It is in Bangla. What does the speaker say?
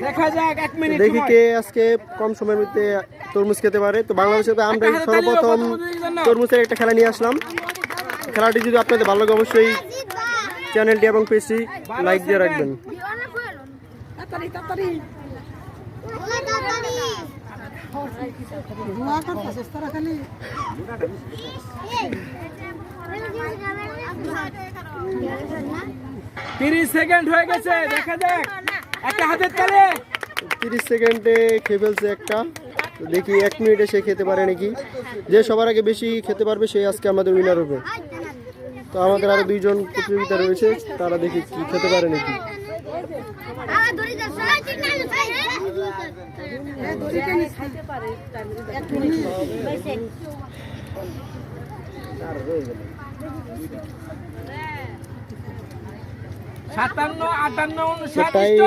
দেখা যাক 1 মিনিট দেখি কে আজকে কম সময়ের মধ্যে তরমুজ খেতে পারে। তো বাংলাদেশে তো আমরা সর্বপ্রথম তরমুজের একটা খেলা নিয়ে আসলাম। খেলাটি যদি আপনাদের ভালো লাগে অবশ্যই চ্যানেলটি এবং পেজটি লাইক দিয়ে রাখবেন। তিরিশ সেকেন্ড হয়ে গেছে, দেখা যাক একটা হাতের তালে। 30 সেকেন্ডে খেয়ে ফেলছে একটা। তো দেখি 1 মিনিটে সে খেতে পারে নাকি। যে সবার আগে বেশি খেতে পারবে সে আজকে আমাদের উইনার হবে। তো আমাদের আরো 2 জন প্রতিযোগিতা রয়েছে, তারা দেখি কি খেতে পারে নাকি। সাতান্ন, 58, 59,